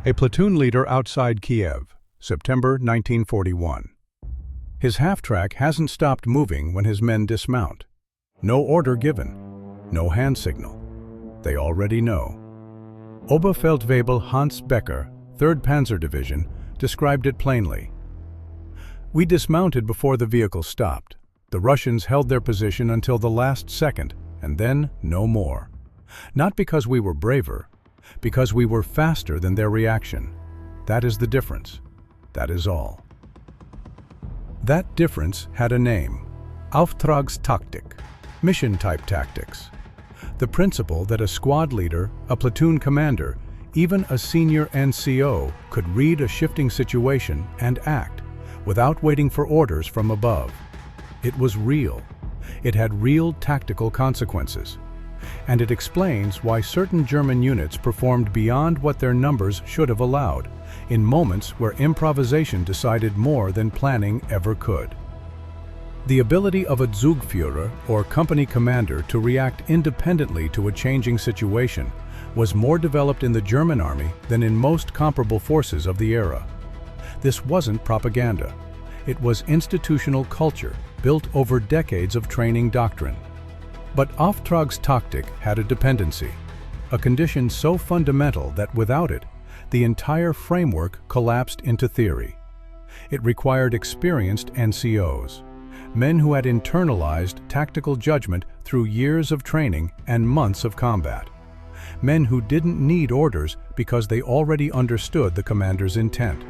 A platoon leader outside Kiev, September 1941. His half-track hasn't stopped moving when his men dismount. No order given, no hand signal. They already know. Oberfeldwebel Hans Becker, 3rd Panzer Division, described it plainly. We dismounted before the vehicle stopped. The Russians held their position until the last second, and then no more. Not because we were braver, because we were faster than their reaction. That is the difference. That is all. That difference had a name: Auftragstaktik, mission-type tactics. The principle that a squad leader, a platoon commander, even a senior NCO could read a shifting situation and act without waiting for orders from above. It was real. It had real tactical consequences. And it explains why certain German units performed beyond what their numbers should have allowed, in moments where improvisation decided more than planning ever could. The ability of a Zugführer, or company commander, to react independently to a changing situation was more developed in the German army than in most comparable forces of the era. This wasn't propaganda. It was institutional culture built over decades of training doctrine. But Auftragstaktik had a dependency, a condition so fundamental that without it, the entire framework collapsed into theory. It required experienced NCOs, men who had internalized tactical judgment through years of training and months of combat. Men who didn't need orders because they already understood the commander's intent.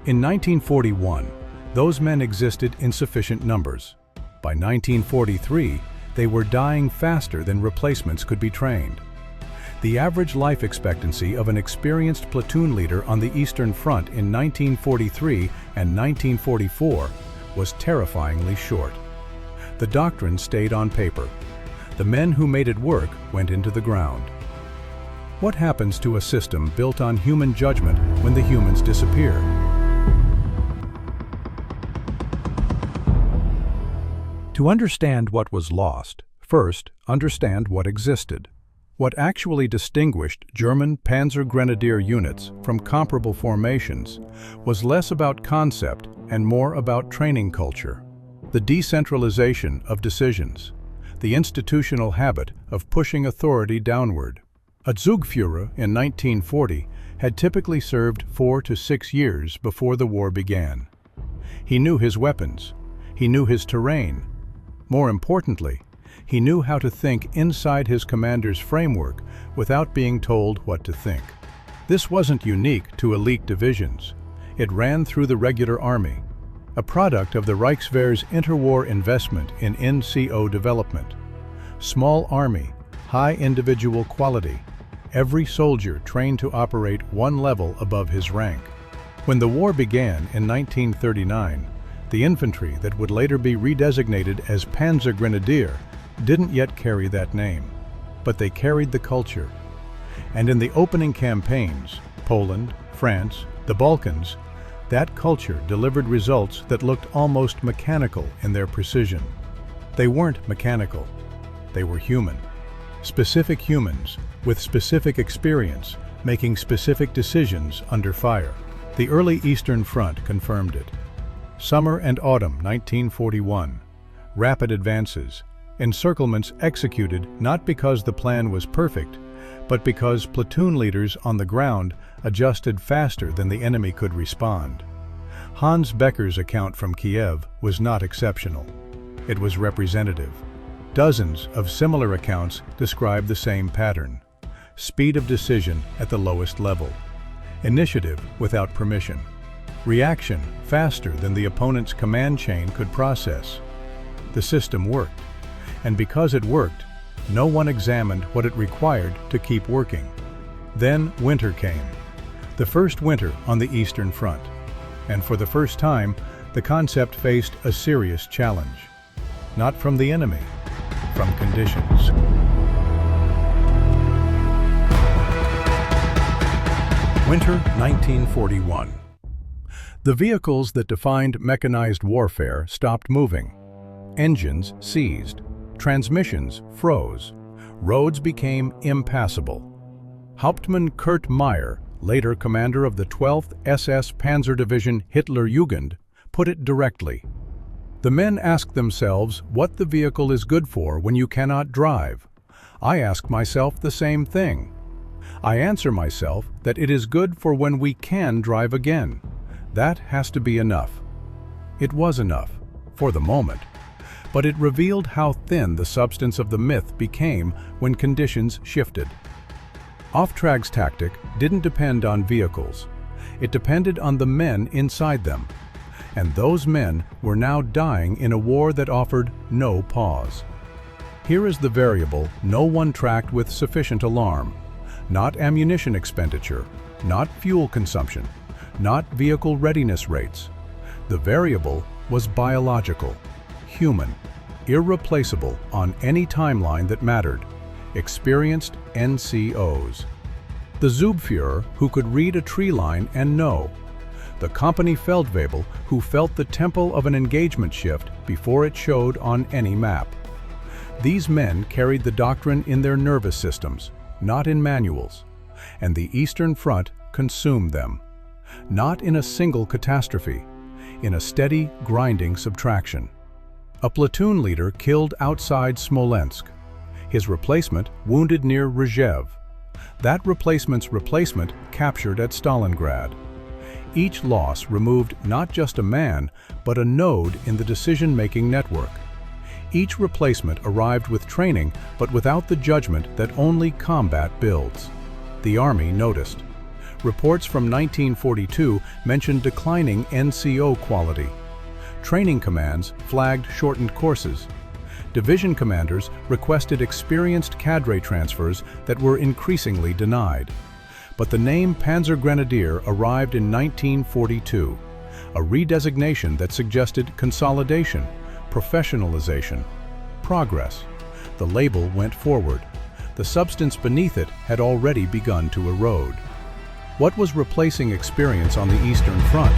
In 1941, those men existed in sufficient numbers. By 1943, they were dying faster than replacements could be trained. The average life expectancy of an experienced platoon leader on the Eastern Front in 1943 and 1944 was terrifyingly short. The doctrine stayed on paper. The men who made it work went into the ground. What happens to a system built on human judgment when the humans disappear? To understand what was lost, first understand what existed. What actually distinguished German Panzergrenadier units from comparable formations was less about concept and more about training culture. The decentralization of decisions, the institutional habit of pushing authority downward. A Zugführer in 1940 had typically served 4 to 6 years before the war began. He knew his weapons. He knew his terrain. More importantly, he knew how to think inside his commander's framework without being told what to think. This wasn't unique to elite divisions. It ran through the regular army, a product of the Reichswehr's interwar investment in NCO development. Small army, high individual quality, every soldier trained to operate one level above his rank. When the war began in 1939, the infantry that would later be redesignated as Panzergrenadier didn't yet carry that name, but they carried the culture. And in the opening campaigns, Poland, France, the Balkans, that culture delivered results that looked almost mechanical in their precision. They weren't mechanical. They were human. Specific humans with specific experience making specific decisions under fire. The early Eastern Front confirmed it. Summer and autumn 1941. Rapid advances. Encirclements executed not because the plan was perfect, but because platoon leaders on the ground adjusted faster than the enemy could respond. Hans Becker's account from Kiev was not exceptional. It was representative. Dozens of similar accounts describe the same pattern. Speed of decision at the lowest level. Initiative without permission. Reaction faster than the opponent's command chain could process. The system worked. And because it worked, no one examined what it required to keep working. Then winter came. The first winter on the Eastern Front. And for the first time, the concept faced a serious challenge. Not from the enemy, from conditions. Winter 1941. The vehicles that defined mechanized warfare stopped moving. Engines seized. Transmissions froze. Roads became impassable. Hauptmann Kurt Meyer, later commander of the 12th SS Panzer Division Hitlerjugend, put it directly. The men ask themselves what the vehicle is good for when you cannot drive. I ask myself the same thing. I answer myself that it is good for when we can drive again. That has to be enough. It was enough, for the moment, but it revealed how thin the substance of the myth became when conditions shifted. Auftragstaktik didn't depend on vehicles. It depended on the men inside them. And those men were now dying in a war that offered no pause. Here is the variable no one tracked with sufficient alarm. Not ammunition expenditure, not fuel consumption, not vehicle readiness rates. The variable was biological, human, irreplaceable on any timeline that mattered. Experienced NCOs. The Zugführer who could read a tree line and know. The company Feldwebel who felt the tempo of an engagement shift before it showed on any map. These men carried the doctrine in their nervous systems, not in manuals, and the Eastern Front consumed them. Not in a single catastrophe, in a steady, grinding subtraction. A platoon leader killed outside Smolensk. His replacement wounded near Rzhev. That replacement's replacement captured at Stalingrad. Each loss removed not just a man, but a node in the decision-making network. Each replacement arrived with training, but without the judgment that only combat builds. The Army noticed. Reports from 1942 mentioned declining NCO quality. Training commands flagged shortened courses. Division commanders requested experienced cadre transfers that were increasingly denied. But the name Panzergrenadier arrived in 1942, a redesignation that suggested consolidation, professionalization, progress. The label went forward. The substance beneath it had already begun to erode. What was replacing experience on the Eastern Front?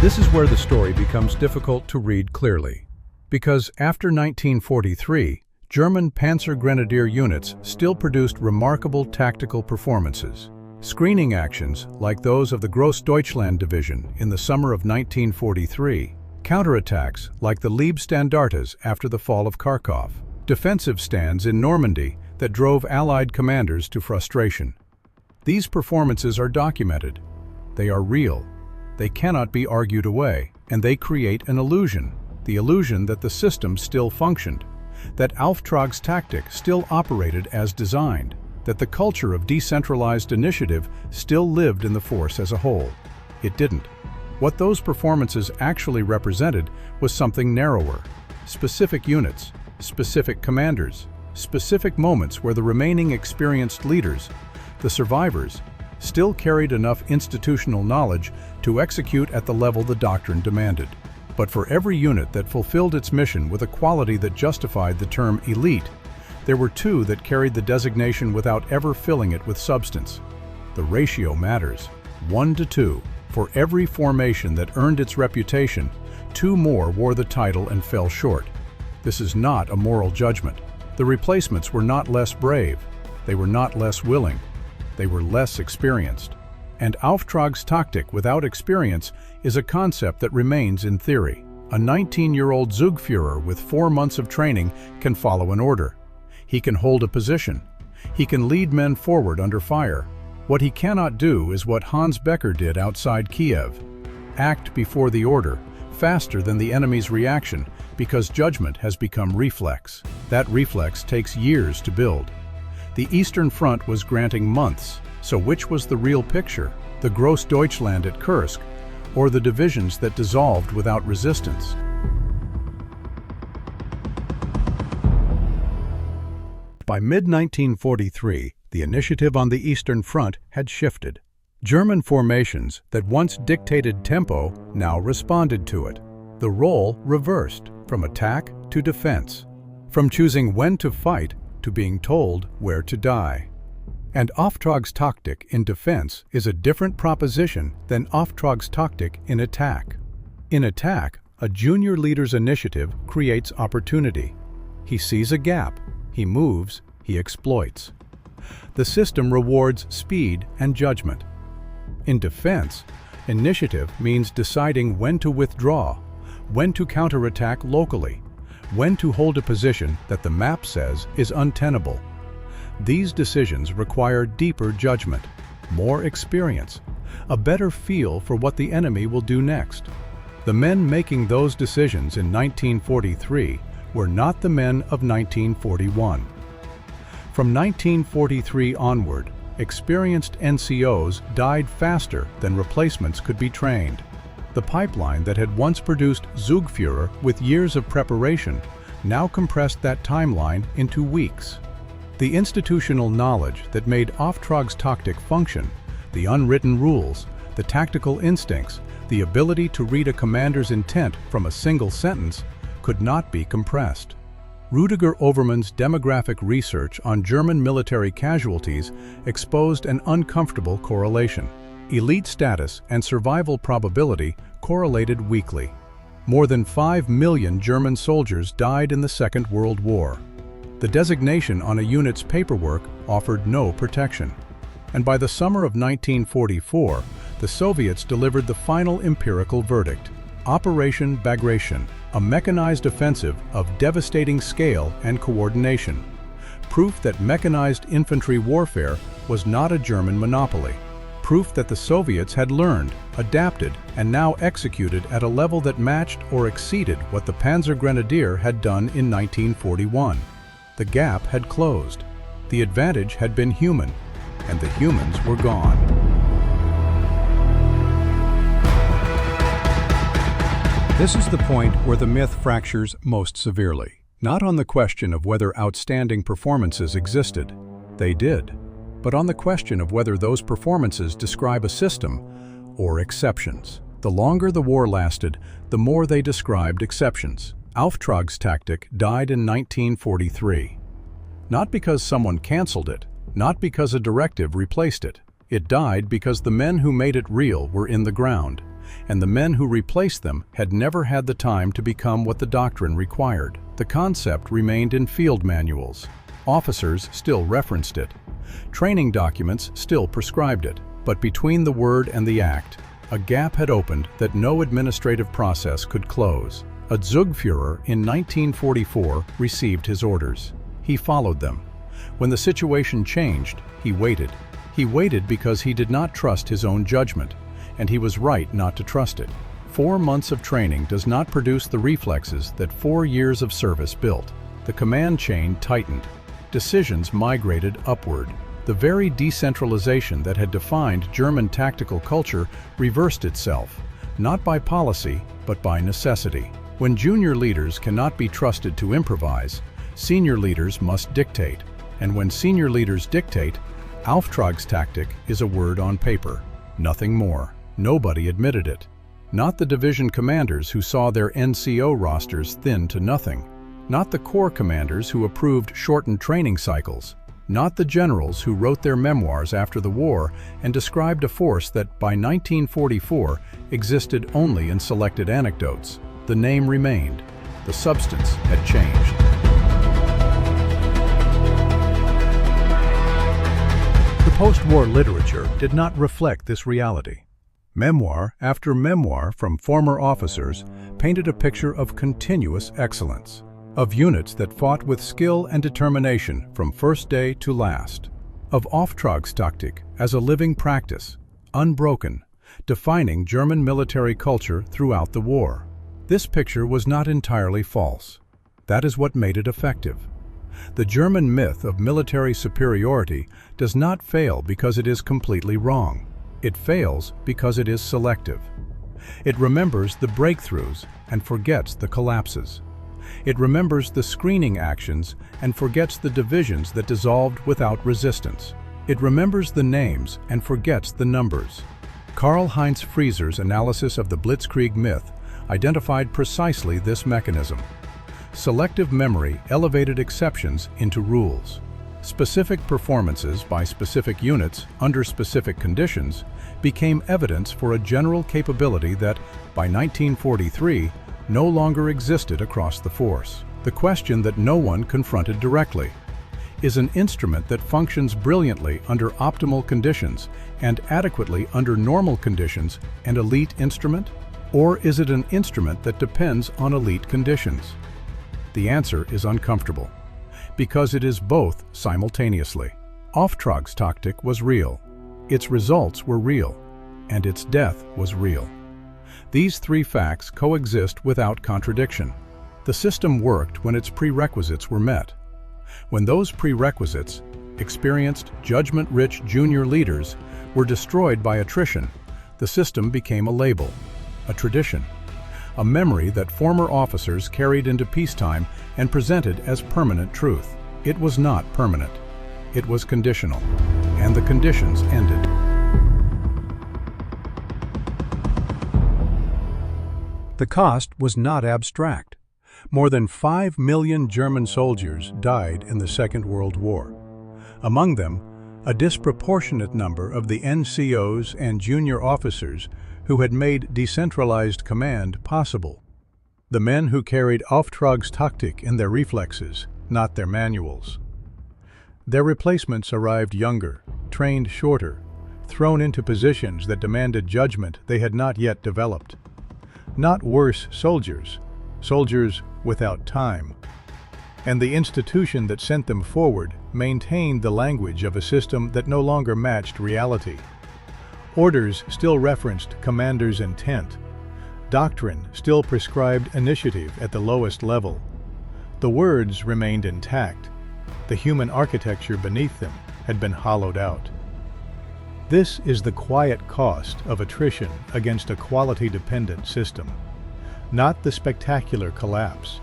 This is where the story becomes difficult to read clearly. Because after 1943, German Panzergrenadier units still produced remarkable tactical performances. Screening actions, like those of the Großdeutschland Division in the summer of 1943, counterattacks like the Leibstandartes after the fall of Kharkov, defensive stands in Normandy that drove Allied commanders to frustration. These performances are documented. They are real. They cannot be argued away, and they create an illusion, the illusion that the system still functioned, that Auftragstaktik still operated as designed, that the culture of decentralized initiative still lived in the force as a whole. It didn't. What those performances actually represented was something narrower: specific units, specific commanders, specific moments where the remaining experienced leaders, the survivors, still carried enough institutional knowledge to execute at the level the doctrine demanded. But for every unit that fulfilled its mission with a quality that justified the term elite, there were two that carried the designation without ever filling it with substance. The ratio matters. 1-2. For every formation that earned its reputation, two more wore the title and fell short. This is not a moral judgment. The replacements were not less brave. They were not less willing. They were less experienced. And Auftragstaktik without experience is a concept that remains in theory. A 19-year-old Zugführer with 4 months of training can follow an order. He can hold a position. He can lead men forward under fire. What he cannot do is what Hans Becker did outside Kiev. Act before the order, faster than the enemy's reaction, because judgment has become reflex. That reflex takes years to build. The Eastern Front was granting months, so which was the real picture? The Großdeutschland at Kursk, or the divisions that dissolved without resistance? By mid-1943, the initiative on the Eastern Front had shifted. German formations that once dictated tempo now responded to it. The role reversed, from attack to defense, from choosing when to fight to being told where to die. And Auftragstaktik in defense is a different proposition than Auftragstaktik in attack. In attack, a junior leader's initiative creates opportunity. He sees a gap, he moves, he exploits. The system rewards speed and judgment. In defense, initiative means deciding when to withdraw, when to counterattack locally, when to hold a position that the map says is untenable. These decisions require deeper judgment, more experience, a better feel for what the enemy will do next. The men making those decisions in 1943 were not the men of 1941. From 1943 onward, experienced NCOs died faster than replacements could be trained. The pipeline that had once produced Zugführer with years of preparation now compressed that timeline into weeks. The institutional knowledge that made Auftragstaktik function, the unwritten rules, the tactical instincts, the ability to read a commander's intent from a single sentence, could not be compressed. Rüdiger Overmann's demographic research on German military casualties exposed an uncomfortable correlation. Elite status and survival probability correlated weakly. More than 5 million German soldiers died in the Second World War. The designation on a unit's paperwork offered no protection. And by the summer of 1944, the Soviets delivered the final empirical verdict: Operation Bagration, a mechanized offensive of devastating scale and coordination. Proof that mechanized infantry warfare was not a German monopoly. Proof that the Soviets had learned, adapted, and now executed at a level that matched or exceeded what the Panzergrenadier had done in 1941. The gap had closed. The advantage had been human, and the humans were gone. This is the point where the myth fractures most severely. Not on the question of whether outstanding performances existed. They did. But on the question of whether those performances describe a system or exceptions. The longer the war lasted, the more they described exceptions. Auftragstaktik died in 1943. Not because someone canceled it, not because a directive replaced it. It died because the men who made it real were in the ground, and the men who replaced them had never had the time to become what the doctrine required. The concept remained in field manuals. Officers still referenced it. Training documents still prescribed it. But between the word and the act, a gap had opened that no administrative process could close. A Zugführer in 1944 received his orders. He followed them. When the situation changed, he waited. He waited because he did not trust his own judgment, and he was right not to trust it. 4 months of training does not produce the reflexes that 4 years of service built. The command chain tightened. Decisions migrated upward. The very decentralization that had defined German tactical culture reversed itself, not by policy, but by necessity. When junior leaders cannot be trusted to improvise, senior leaders must dictate. And when senior leaders dictate, Auftragstaktik is a word on paper, nothing more. Nobody admitted it. Not the division commanders who saw their NCO rosters thin to nothing. Not the corps commanders who approved shortened training cycles. Not the generals who wrote their memoirs after the war and described a force that by 1944 existed only in selected anecdotes. The name remained. The substance had changed. The post-war literature did not reflect this reality. Memoir after memoir from former officers painted a picture of continuous excellence, of units that fought with skill and determination from first day to last, of Auftragstaktik as a living practice, unbroken, defining German military culture throughout the war. This picture was not entirely false. That is what made it effective. The German myth of military superiority does not fail because it is completely wrong. It fails because it is selective. It remembers the breakthroughs and forgets the collapses. It remembers the screening actions and forgets the divisions that dissolved without resistance. It remembers the names and forgets the numbers. Karl-Heinz Frieser's analysis of the Blitzkrieg myth identified precisely this mechanism. Selective memory elevated exceptions into rules. Specific performances by specific units under specific conditions became evidence for a general capability that, by 1943, no longer existed across the force. The question that no one confronted directly: is an instrument that functions brilliantly under optimal conditions and adequately under normal conditions an elite instrument? Or is it an instrument that depends on elite conditions? The answer is uncomfortable, because it is both simultaneously. Auftragstaktik was real, its results were real, and its death was real. These three facts coexist without contradiction. The system worked when its prerequisites were met. When those prerequisites, experienced, judgment-rich junior leaders, were destroyed by attrition, the system became a label, a tradition, a memory that former officers carried into peacetime and presented as permanent truth. It was not permanent. It was conditional, and the conditions ended. The cost was not abstract. More than 5 million German soldiers died in the Second World War. Among them, a disproportionate number of the NCOs and junior officers who had made decentralized command possible. The men who carried Auftragstaktik in their reflexes, not their manuals. Their replacements arrived younger, trained shorter, thrown into positions that demanded judgment they had not yet developed. Not worse soldiers, soldiers without time. And the institution that sent them forward maintained the language of a system that no longer matched reality. Orders still referenced commander's intent. Doctrine still prescribed initiative at the lowest level. The words remained intact. The human architecture beneath them had been hollowed out. This is the quiet cost of attrition against a quality-dependent system, not the spectacular collapse,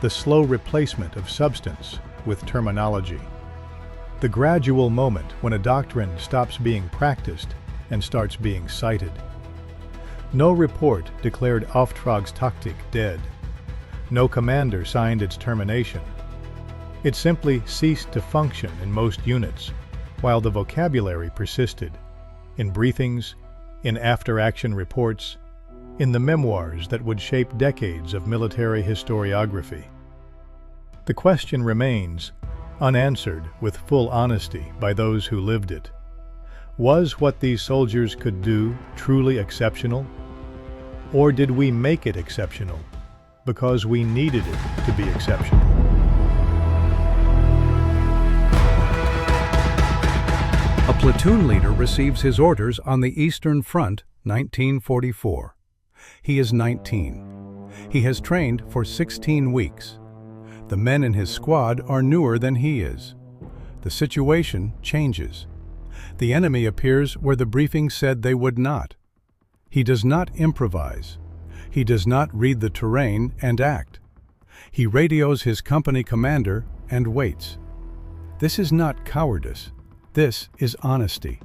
the slow replacement of substance with terminology, the gradual moment when a doctrine stops being practiced and starts being cited. No report declared Auftragstaktik dead. No commander signed its termination. It simply ceased to function in most units, while the vocabulary persisted, in briefings, in after-action reports, in the memoirs that would shape decades of military historiography. The question remains, unanswered with full honesty by those who lived it. Was what these soldiers could do truly exceptional? Or did we make it exceptional because we needed it to be exceptional? A platoon leader receives his orders on the Eastern Front, 1944. He is 19. He has trained for 16 weeks. The men in his squad are newer than he is. The situation changes. The enemy appears where the briefing said they would not. He does not improvise. He does not read the terrain and act. He radios his company commander and waits. This is not cowardice. This is honesty.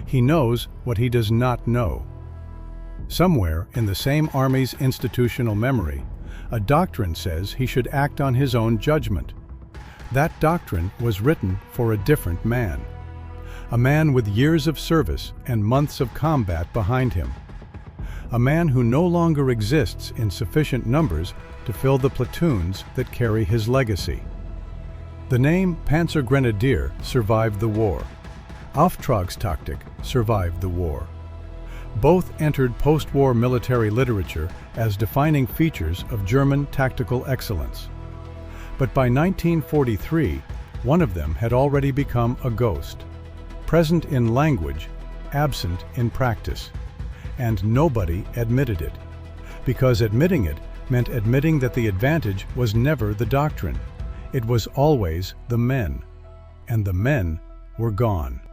He knows what he does not know. Somewhere in the same Army's institutional memory, a doctrine says he should act on his own judgment. That doctrine was written for a different man. A man with years of service and months of combat behind him. A man who no longer exists in sufficient numbers to fill the platoons that carry his legacy. The name Panzergrenadier survived the war. Auftragstaktik survived the war. Both entered post-war military literature as defining features of German tactical excellence. But by 1943, one of them had already become a ghost, present in language, absent in practice. And nobody admitted it, because admitting it meant admitting that the advantage was never the doctrine. It was always the men, and the men were gone.